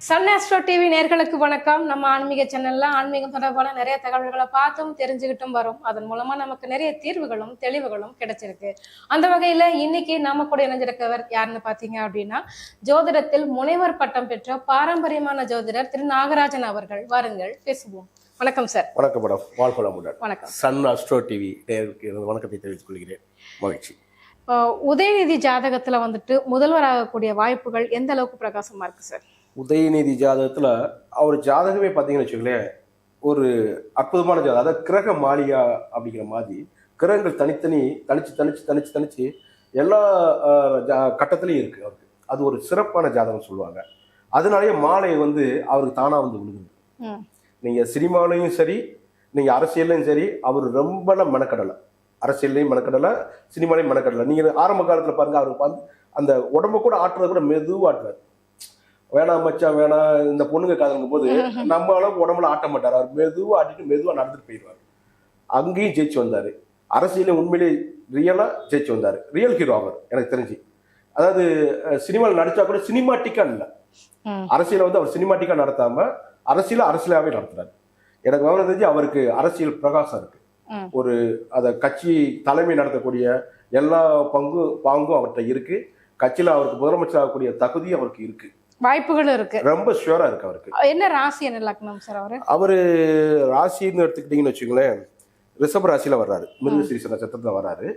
Sun astro TV நேர்களுக்கு வணக்கம். நம்ம ஆன்மீக சேனல்ல ஆன்மீகம் தொடர்பான நிறைய தகவல்களை பார்த்தும் தெரிஞ்சுக்கிட்டும் வரும். அதன் மூலமா நமக்கு நிறைய தீர்வுகளும் தெளிவுகளும் கிடைச்சிருக்கு. அந்த வகையில இன்னைக்கு நாம கூட இணைஞ்சிருக்கவர் யாருன்னு பாத்தீங்க அப்படின்னா, ஜோதிடத்தில் முனைவர் பட்டம் பெற்ற பாரம்பரியமான ஜோதிடர் திரு நாகராஜன் அவர்கள். வாருங்கள் பேசுவோம். வணக்கம் சார். வணக்கம் மேடம். வாழ்க்கை வணக்கம். சன் ஆஸ்ட்ரோ டிவி நேயர்களுக்கு வணக்கத்தை தெரிவித்துக் கொள்கிறேன். மகிழ்ச்சி. உதயநிதி ஜாதகத்துல வந்துட்டு முதல்வராகக்கூடிய வாய்ப்புகள் எந்த அளவுக்கு பிரகாசமா இருக்கு சார்? உதயநிதி ஜாதகத்துல அவர் ஜாதகமே பார்த்தீங்கன்னு வச்சுக்கோங்களேன், ஒரு அற்புதமான ஜாதகம். அதாவது கிரக மாளிகா அப்படிங்கிற மாதிரி கிரகங்கள் தனிச்சு எல்லா கட்டத்திலையும் இருக்கு அவருக்கு. அது ஒரு சிறப்பான ஜாதகம் சொல்லுவாங்க. அதனாலேயே மாலை அவருக்கு தானா விழுகுது. நீங்க சினிமாலையும் சரி, நீங்க அரசியல்லையும் சரி, அவர் ரொம்ப மெனக்கடலை. அரசியல்லையும் மெனக்கடலை, சினிமாலையும் மெனக்கடலை. நீங்க ஆரம்ப காலத்துல பாருங்க, அவருக்கு அந்த உடம்ப கூட ஆட்டுறது கூட மெதுவாக ஆட்டுறாரு. வேணாம் மச்சான் வேணாம் இந்த பொண்ணுங்க காதலுங்கும் போது நம்ம அளவுக்கு உடம்புல ஆட்ட மாட்டார். அவர் மெதுவா ஆட்டிட்டு மெதுவா நடந்துட்டு போயிடுவார். அங்கேயும் ஜெயிச்சு வந்தாரு. அரசியலையும் உண்மையிலே ரியலா ஜெயிச்சு வந்தாரு. ரியல் ஹீரோ அவர் எனக்கு தெரிஞ்சு. அதாவது சினிமாவில் நடிச்சா கூட சினிமாட்டிக்கா இல்லை. அரசியலை அவர் சினிமாட்டிக்கா நடத்தாம அரசியலாவே நடத்துறாரு. எனக்கு விவரம் தெரிஞ்சு அவருக்கு அரசியல் பிரகாசம் இருக்கு. ஒரு கட்சி தலைமை நடத்தக்கூடிய எல்லா பாங்கும் அவர்கிட்ட இருக்கு. கட்சியில அவருக்கு முதலமைச்சர் ஆகக்கூடிய தகுதி அவருக்கு இருக்கு, வாய்ப்புகள் இருக்கு. ரொம்ப ஷுவரா இருக்கு அவருக்கு. என்ன ராசி, என்ன லக்னம் சார்? அவரு ராசின்னு எடுத்துக்கிட்டீங்கன்னு வச்சுங்களேன், ரிஷப ராசியில வர்றாரு. மிருகசீரிஷ நட்சத்திரத்துல வர்றாரு.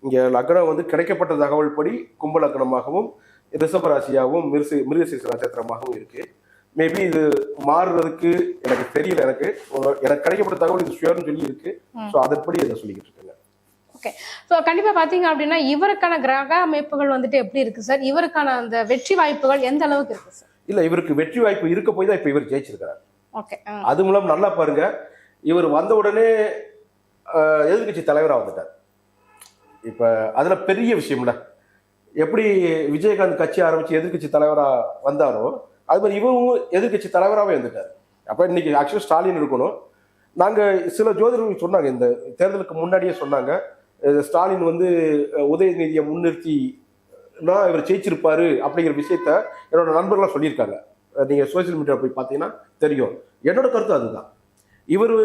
இங்க லக்னம் கிடைக்கப்பட்ட தகவல் படி கும்ப லக்னமாகவும் ரிஷப ராசியாகவும் மிருகசீரிஷ நட்சத்திரமாகவும் இருக்கு. மேபி இது மாறுறதுக்கு எனக்கு தெரியல. எனக்கு கிடைக்கப்பட்ட தகவல் இது ஷுவர்னு சொல்லி இருக்கு. ஸோ அதன்படி இதை சொல்லிக்கிட்டு இருக்கேங்க. ஓகே. ஸோ கண்டிப்பா பாத்தீங்க அப்படின்னா இவருக்கான கிரக அமைப்புகள் எப்படி இருக்கு சார்? இவருக்கான அந்த வெற்றி வாய்ப்புகள் எந்த அளவுக்கு இருக்கு சார்? இல்ல, இவருக்கு வெற்றி வாய்ப்பு இருக்க போய் தான் இப்ப இவர் ஜெயிச்சிருக்கிறார். ஓகே. அது மூலம் நல்லா பாருங்க, இவர் வந்த உடனே எதிர்கட்சி தலைவராக வந்துட்டார். இப்ப அதுல பெரிய விஷயம்ல, எப்படி விஜயகாந்த் கட்சி ஆரம்பிச்சு எதிர்கட்சி தலைவரா வந்தாரோ அது மாதிரி இவரும் எதிர்கட்சி தலைவராகவே வந்துட்டார். அப்ப இன்னைக்கு ஆக்சுவலா ஸ்டாலின் இருக்கணும். நாங்க சில ஜோதிடர்கள் சொன்னாங்க, இந்த தேர்தலுக்கு முன்னாடியே சொன்னாங்க, ஸ்டாலின் உதயநிதியை முன்னிறுத்தி இவர் ஜெயிச்சிருப்பாரு அப்படிங்கிற விஷயத்த என்னோட நண்பர்களாம் சொல்லியிருக்காங்க. நீங்க சோசியல் மீடியா போய் பார்த்தீங்கன்னா தெரியும். என்னோட கருத்து அதுதான். இவர்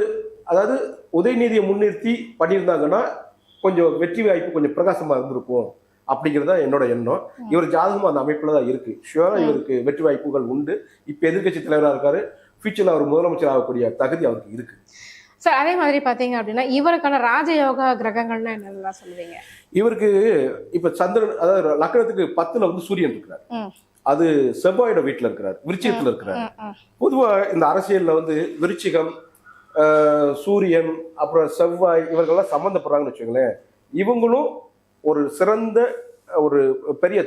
அதாவது உதயநிதியை முன்னிறுத்தி பண்ணியிருந்தாங்கன்னா கொஞ்சம் வெற்றி வாய்ப்பு கொஞ்சம் பிரகாசமா இருந்திருக்கும் அப்படிங்கிறதா என்னோட எண்ணம். இவர் ஜாதகமும் அந்த அமைப்புல தான் இருக்கு. ஷுவரா இவருக்கு வெற்றி வாய்ப்புகள் உண்டு. இப்ப எதிர்கட்சி தலைவராக இருக்காரு. ஃபியூச்சர்ல அவர் முதலமைச்சர் ஆகக்கூடிய தகுதி அவருக்கு இருக்கு சார். அதே மாதிரி பாத்தீங்க அப்படின்னா இவருக்கான ராஜயோகா கிரகங்கள்னா என்னெல்லாம் சொல்லுவீங்க? இவருக்கு இப்ப சந்திரன், அதாவது லக்னத்துக்கு 10ல சூரியன் இருக்கிறார். அது செவ்வாயோட வீட்டுல இருக்கிறார், விருச்சிகத்துல இருக்கிறார். பொதுவா இந்த அரசியல்ல விருச்சிகம், சூரியன், அப்புறம் செவ்வாய் இவர்கள்லாம் சம்பந்தப்படுறாங்கன்னு வச்சுக்கோங்களேன். இவங்களும் ஒரு சிறந்த ஒரு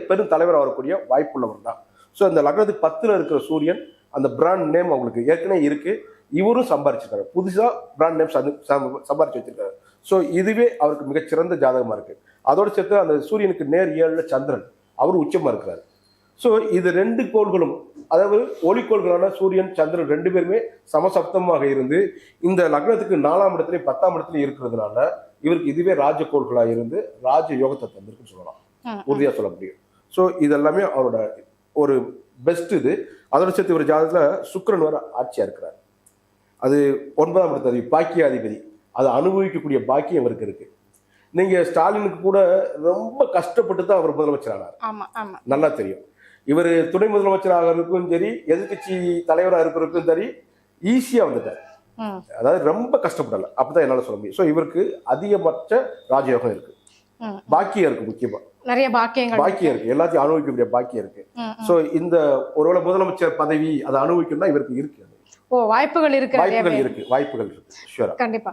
பெரும் தலைவராக வரக்கூடிய வாய்ப்புள்ளவர் தான். ஸோ இந்த லக்னத்துக்கு 10ல இருக்கிற சூரியன், அந்த பிராண்ட் நேம் அவங்களுக்கு ஏற்கனவே இருக்கு. இவரும் சம்பாரிச்சிருக்காரு, புதுசா பிராண்ட் நேம் சம்பாரிச்சு வச்சிருக்காரு. ஸோ இதுவே அவருக்கு மிகச்சிறந்த ஜாதகமா இருக்கு. அதோட சேர்த்து அந்த சூரியனுக்கு நேர் 7ல சந்திரன், அவர் உச்சமா இருக்கிறாரு. ஸோ இது 2 கோள்களும், அதாவது ஒளிக்கோள்களான சூரியன் சந்திரன் 2 பேருமே சமசப்தமாக இருந்து இந்த லக்னத்துக்கு 4ஆம் இடத்துலயும் 10ஆம் இடத்துலயும் இருக்கிறதுனால இவருக்கு இதுவே ராஜகோள்களாக இருந்து ராஜ யோகத்தை தந்திருக்குன்னு சொல்லலாம், உறுதியா சொல்ல முடியும். ஸோ இதெல்லாமே அவரோட ஒரு பெஸ்ட் இது. அதோட சேர்த்து ஒரு ஜாதகத்துல சுக்கிரன் வர ஆட்சியா இருக்கிறார். அது 9ஆம் இடத்து பாக்கியாதிபதி. அதை அனுபவிக்கக்கூடிய பாக்கியம் இவருக்கு இருக்கு. நீங்க ஸ்டாலினுக்கு கூட ரொம்ப கஷ்டப்பட்டு தான் அவர் முதலமைச்சர் ஆனார், நல்லா தெரியும். இவர் துணை முதலமைச்சர் ஆகிறதுக்கும் சரி, எதிர்கட்சி தலைவராக இருக்கிறதுக்கும் சரி, ஈஸியா வந்துட்டார். அதாவது ரொம்ப கஷ்டப்படல, அப்படிதான் என்னால சொல்ல முடியும். ஸோ இவருக்கு அதிகபட்ச ராஜயோகம் இருக்கு, பாக்கியம் இருக்கு, முக்கியமா நிறைய பாக்கியம் இருக்கு, எல்லாத்தையும் அனுபவிக்கக்கூடிய பாக்கியம் இருக்கு. ஸோ இந்த ஒருவேளை முதலமைச்சர் பதவி அதை அனுபவிக்கணும்னா இவருக்கு இருக்கு. வாய்ப்புகள் இருக்கு. ஷூரா, கண்டிப்பா.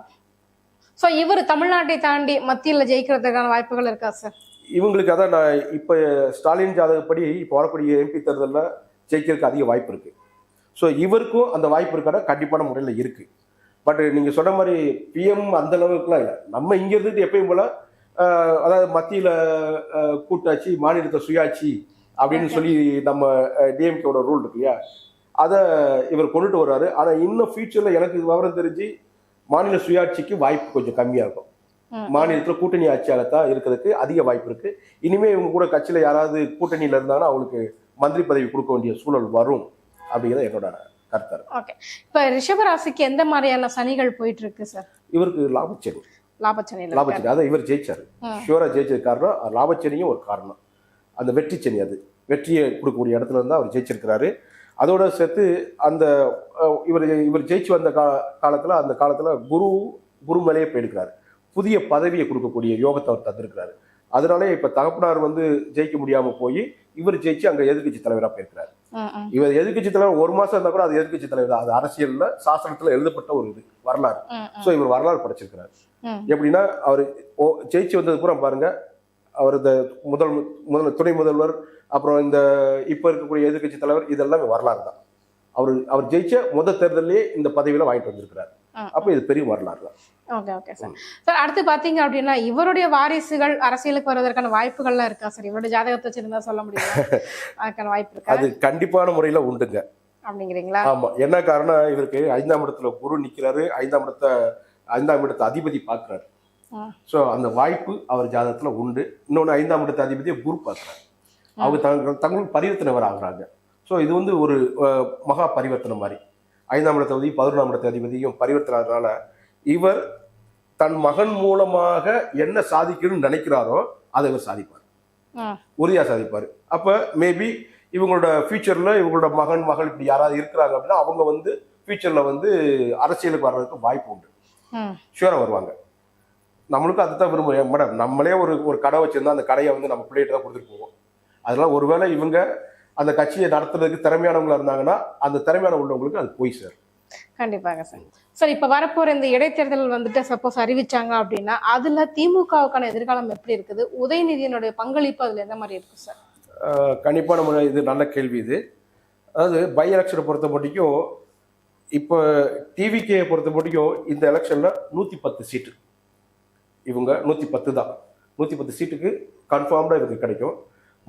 சோ இவர் தமிழ்நாட்டை தாண்டி மத்தியில ஜெயிக்கிறதுக்கான வாய்ப்புகள் இருக்கா சார்? இவங்களுக்கு அதான் நான் இப்ப ஸ்டாலின் ஜாதகப்படி இப்ப வரக்கூடிய எம்பி தேர்தலில் ஜெயிக்கிறதுக்கு அதிக வாய்ப்பு இருக்கு. ஸோ இவருக்கும் அந்த வாய்ப்பு இருக்கான கண்டிப்பான முறையில் இருக்கு. பட் நீங்க சொன்ன மாதிரி பிஎம் அந்த அளவுக்குலாம் இல்லை. நம்ம இங்க இருந்துட்டு எப்பயும் போல அதாவது மத்தியில கூட்டாட்சி, மாநிலத்தை சுயாட்சி அப்படின்னு சொல்லி நம்ம டிஎம்கேவோட ரூல் இருக்கு இல்லையா, அதை இவர் கொண்டுட்டு வர்றாரு. ஆனா இன்னும் ஃபியூச்சர்ல எனக்கு விவரம் தெரிஞ்சு மாநில சுயாட்சிக்கு வாய்ப்பு கொஞ்சம் கம்மியா இருக்கும். மாநிலத்தில் கூட்டணி ஆட்சியாகத்தான் இருக்கிறதுக்கு அதிக வாய்ப்பு இருக்கு. இனிமே இவங்க கூட கட்சியில யாராவது கூட்டணியில இருந்தாங்கன்னா அவங்களுக்கு மந்திரி பதவி கொடுக்க வேண்டிய சூழல் வரும். அப்படிங்கிறது என்னோட கருத்து. ஓகே. இப்ப ரிஷபராசிக்கு எந்த மாதிரியான சனிகள் போயிட்டு இருக்கு சார்? இவருக்கு லாபச்சனி. லாபச்சனி. அதை இவர் ஜெயிச்சாரு. ஷியூரா ஜெயிச்சது காரணம் லாபச்சனியும் ஒரு காரணம். அந்த வெற்றி சனி, அது வெற்றியை கொடுக்கக்கூடிய இடத்துல இருந்தா அவர் ஜெயிச்சிருக்கிறாரு. அதோட சேர்த்து அந்த இவர் ஜெயிச்சு வந்த அந்த காலத்துல குரு மேலேயே போயிருக்கிறாரு. புதிய பதவியை கொடுக்கக்கூடிய யோகத்தை அவர் தந்திருக்கிறாரு. அதனாலே இப்ப தகப்பனார் ஜெயிக்க முடியாம போய் இவர் ஜெயிச்சு அங்க எதிர்கட்சி தலைவரா போயிருக்கிறாரு. இவர் எதிர்கட்சி தலைவர் ஒரு மாசம் இருந்தா கூட அது எதிர்கட்சி தலைவர் தான். அது அரசியல்ல சாசனத்துல எழுதப்பட்ட ஒரு இது வரலாறு. சோ இவர் வரலாறு படைச்சிருக்கிறாரு. எப்படின்னா அவர் ஜெயிச்சு வந்தது பூரா பாருங்க, அவர் இந்த துணை முதல்வர், அப்புறம் இந்த இப்ப இருக்கக்கூடிய எதிர்கட்சி தலைவர், இதெல்லாம் வரலாறு தான். அவர் ஜெயிச்ச முதல் தேர்தலே இந்த பதவியில வாங்கிட்டு வந்திருக்கிறார். அப்ப இது பெரிய வரலாறு தான். Okay sir. சார் அடுத்து பாத்தீங்க அப்படின்னா இவருடைய வாரிசுகள் அரசியலுக்கு வருவதற்கான வாய்ப்புகள்லாம் இருக்கா சார்? இவருடைய ஜாதகத்தை வச்சிருந்தா சொல்ல முடியும், அதுக்கான வாய்ப்பு இருக்கா? அது கண்டிப்பான முறையில உண்டுங்க. அப்படிங்கிறீங்களா? ஆமா. என்ன காரணம், இவருக்கு 5ஆம் இடத்துல குரு நிக்கிறாரு, 5ஆம் இடத்தை அதிபதி பாக்குறாரு. சோ அந்த வாய்ப்பு அவர் ஜாதகத்துல உண்டு. இன்னொன்னு 5ஆம் இடத்த அதிபதியை குரு பாக்குறாரு. அவங்க தங்களுக்கு பரிவர்த்தனை வர ஆகுறாங்க. ஸோ இது ஒரு மகா பரிவர்த்தனை மாதிரி. 5ஆம் இடத்த அதிபதி 11ஆம் இடத்த அதிபதியும் பரிவர்த்தனை ஆகிறதுனால இவர் தன் மகன் மூலமாக என்ன சாதிக்கணும்னு நினைக்கிறாரோ அதை இவர் சாதிப்பார், உறுதியா சாதிப்பார். அப்ப மேபி இவங்களோட ஃபியூச்சர்ல இவங்களோட மகள் இப்படி யாராவது இருக்கிறாங்க அப்படின்னா அவங்க ஃபியூச்சர்ல அரசியலுக்கு வர்றதுக்கு வாய்ப்பு உண்டு. ஷூரா வருவாங்க. நம்மளுக்கும் அதுதான் விரும்புகிறேன் மேடம். நம்மளே ஒரு கடை வச்சிருந்தா அந்த கடையை நம்ம பிள்ளைகிட்ட தான் கொடுத்துட்டு போவோம். அதனால ஒருவேளை இவங்க அந்த கட்சியை நடத்துறதுக்கு திறமையானவங்களா இருந்தாங்கன்னா அந்த திறமையான உள்ளவங்களுக்கு அது போய் சார். கண்டிப்பாக சார். சார் இப்ப வரப்போற இந்த இடைத்தேர்தல் சப்போஸ் அறிவிச்சாங்க அப்படின்னா அதுல திமுகவுக்கான எதிர்காலம் எப்படி இருக்குது? உதயநிதியினுடைய பங்களிப்பு அதுல எந்த மாதிரி இருக்கு சார்? கண்டிப்பான முறை. இது நல்ல கேள்வி. இது அதாவது பை எலெக்ஷனை பொறுத்த மட்டும் இப்போ டிவிகே பொறுத்த மட்டும் இந்த எலெக்ஷன்ல 110 சீட்டு, இவங்க 110 தான். 110 சீட்டுக்கு கன்ஃபார்ம்டா இவருக்கு கிடைக்கும்.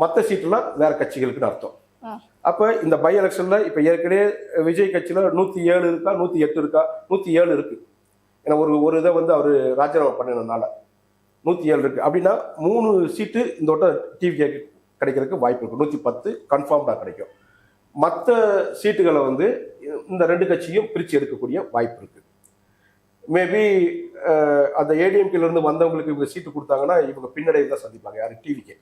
மற்ற சீட்டுலாம் வேற கட்சிகளுக்குன்னு அர்த்தம். அப்ப இந்த பை எலெக்ஷன்ல இப்ப ஏற்கனவே விஜய் கட்சியில 107 இருக்கா, 108 இருக்கா, 107 இருக்கு. ஏன்னா ஒரு இதை அவரு ராஜினாமா பண்ணினதுனால 107 இருக்கு. அப்படின்னா 3 சீட்டு இந்த வட்டம் டிவிகே கிடைக்கிறதுக்கு வாய்ப்பு இருக்கு. 110 கன்ஃபார்ம்டா கிடைக்கும். மற்ற சீட்டுகளை இந்த 2 கட்சியும் பிரிச்சு எடுக்கக்கூடிய வாய்ப்பு இருக்கு. மேபி அந்த ஏடிஎம்கேல இருந்து வந்தவங்களுக்கு இவங்க சீட்டு கொடுத்தாங்கன்னா இவங்க பின்னடைவு தான் சந்திப்பாங்க. யாரு? டிவிகே.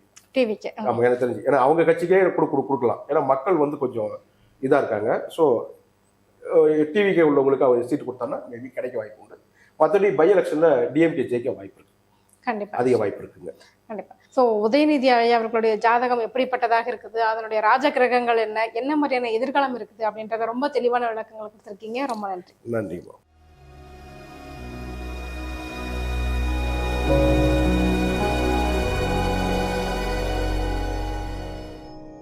ஆமா, எனக்கு தெரிஞ்சு. ஏன்னா அவங்க கட்சிக்கே கொடுக்கலாம். ஏன்னா மக்கள் கொஞ்சம் இதா இருக்காங்க. ஸோ டிவிகே உள்ளவங்களுக்கு அவர் சீட்டு கொடுத்தாங்கன்னா மேபி கிடைக்க வாய்ப்பு உண்டு. மற்றபடி பை எலெக்ஷன்ல டிஎம்கே ஜெயிக்க வாய்ப்பு இருக்கு. கண்டிப்பா அதிக வாய்ப்பு இருக்குங்க. கண்டிப்பா. ஸோ உதயநிதி அவர்களுடைய ஜாதகம் எப்படிப்பட்டதாக இருக்குது, அதனுடைய ராஜ கிரகங்கள் என்ன மாதிரியான எதிர்காலம் இருக்குது அப்படின்றத ரொம்ப தெளிவான விளக்கங்கள் கொடுத்துருக்கீங்க. ரொம்ப நன்றி. நன்றிமா.